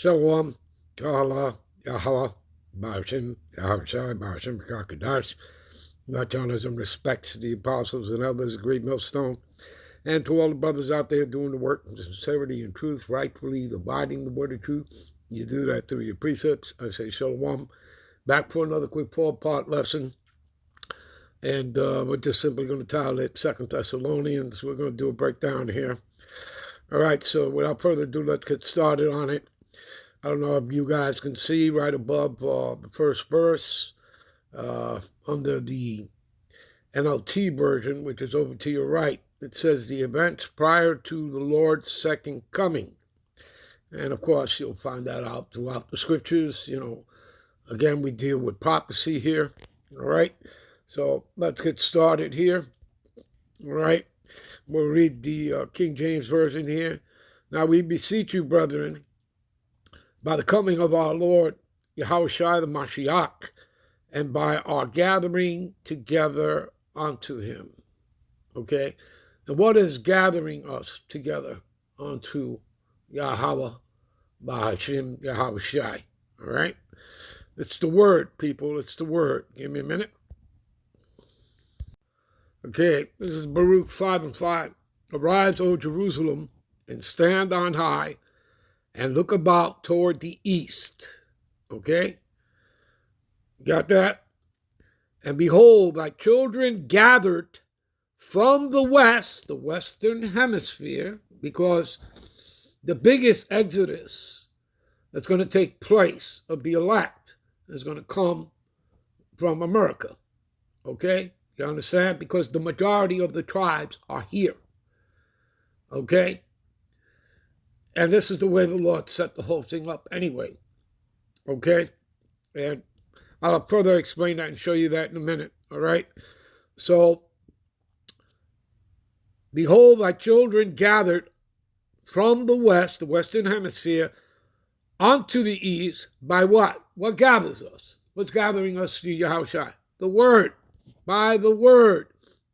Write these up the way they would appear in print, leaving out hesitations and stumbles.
Shalom, Kahala, Yahweh, Ba'ashim, Yahushai, Ba'ashim, Kakadash. Much honors and respects to the apostles and elders of Great Millstone, and to all the brothers out there doing the work with sincerity and truth, rightfully abiding the word of truth. You do that through your precepts. I say Shalom. Back for another quick 4-part lesson. And we're just simply going to title it 2 Thessalonians. We're going to do a breakdown here. All right, so without further ado, let's get started on it. I don't know if you guys can see right above the first verse under the NLT version, which is over to your right. It says the events prior to the Lord's second coming. And of course, you'll find that out throughout the scriptures. Again, we deal with prophecy here. All right, so let's get started here. All right, we'll read the King James Version here. Now we beseech you, brethren, by the coming of our Lord Yahushai the Mashiach, and by our gathering together unto him. Okay? And what is gathering us together unto Yahweh, Bahashim, Yahushai? All right? It's the word, people. It's the word. Give me a minute. Okay, this is Baruch 5:5. Arise, O Jerusalem, and stand on high, and look about toward the east. Okay? Got that? And behold, thy children gathered from the west, the western hemisphere, because the biggest exodus that's going to take place of the elect is going to come from America. Okay? You understand? Because the majority of the tribes are here. Okay? And this is the way the Lord set the whole thing up anyway. Okay? And I'll further explain that and show you that in a minute. All right? So, behold, thy children gathered from the west, the western hemisphere, unto the east by what? What gathers us? What's gathering us to Yahushua? The word. By the word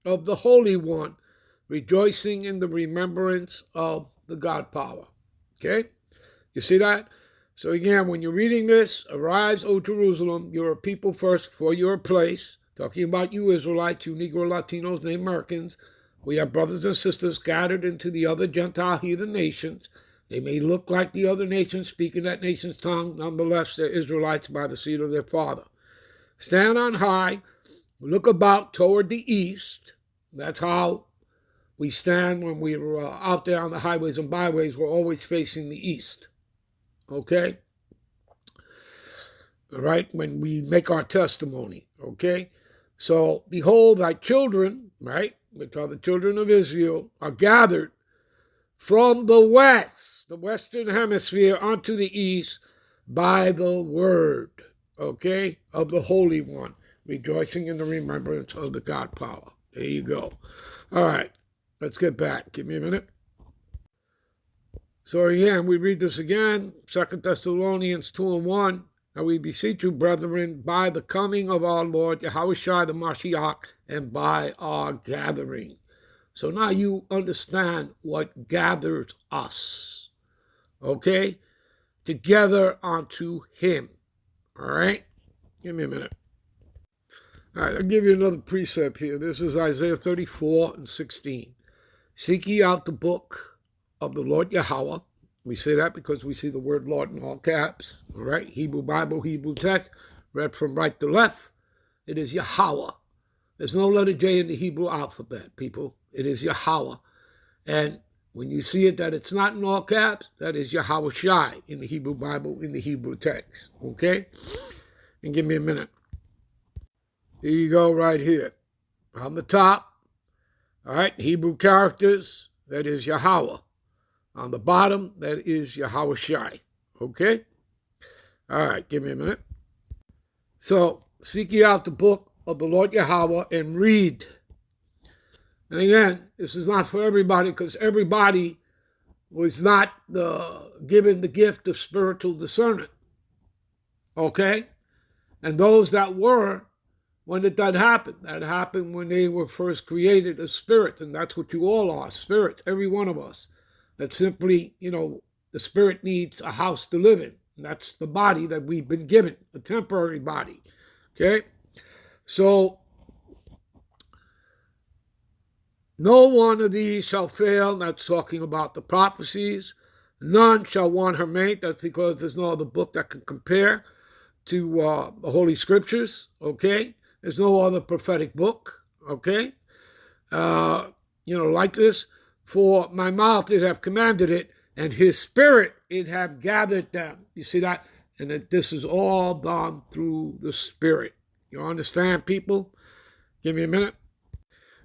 of the Holy One, rejoicing in the remembrance of the God power. Okay? You see that? So again, when you're reading this, arise, O Jerusalem, you're a people first for your place. Talking about you Israelites, you Negro Latinos, and Americans. We have brothers and sisters scattered into the other Gentile heathen nations. They may look like the other nations, speaking that nation's tongue. Nonetheless, they're Israelites by the seed of their father. Stand on high, look about toward the east. That's how we stand when we're out there on the highways and byways. We're always facing the east. Okay? All right? When we make our testimony. Okay? So, behold, thy children, right, which are the children of Israel, are gathered from the west, the western hemisphere, unto the east by the word, okay, of the Holy One, rejoicing in the remembrance of the God power. There you go. All right. Let's get back. Give me a minute. So again, we read this again, 2 Thessalonians 2:1. Now we beseech you, brethren, by the coming of our Lord Yahushua the Mashiach, and by our gathering. So now you understand what gathers us. Okay? Together unto him. All right? Give me a minute. All right, I'll give you another precept here. This is Isaiah 34:16. Seek ye out the book of the Lord Yahweh. We say that because we see the word Lord in all caps. All right? Hebrew Bible, Hebrew text, read from right to left. It is Yahweh. There's no letter J in the Hebrew alphabet, people. It is Yahweh. And when you see it that it's not in all caps, that is Yahushai in the Hebrew Bible, in the Hebrew text. Okay? And give me a minute. Here you go right here. On the top, all right, Hebrew characters, that is Yahweh. On the bottom, that is Yahushai. Okay? All right, give me a minute. So, seek ye out the book of the Lord Yahweh and read. And again, this is not for everybody because everybody was not given the gift of spiritual discernment. Okay? And those that were, when did that happen? That happened when they were first created as spirits, and that's what you all are, spirits, every one of us. That's simply, the The spirit needs a house to live in. And that's the body that we've been given, a temporary body. Okay? So, no one of these shall fail. That's talking about the prophecies. None shall want her mate. That's because there's no other book that can compare to the Holy Scriptures. Okay? There's no other prophetic book. Okay? Like this. For my mouth it have commanded it, and his spirit it have gathered them. You see that? And that this is all done through the Spirit. You understand, people? Give me a minute.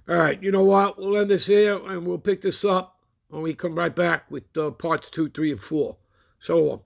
All right, you know what? We'll end this here, and we'll pick this up when we come right back with parts 2, 3, and 4. Shalom.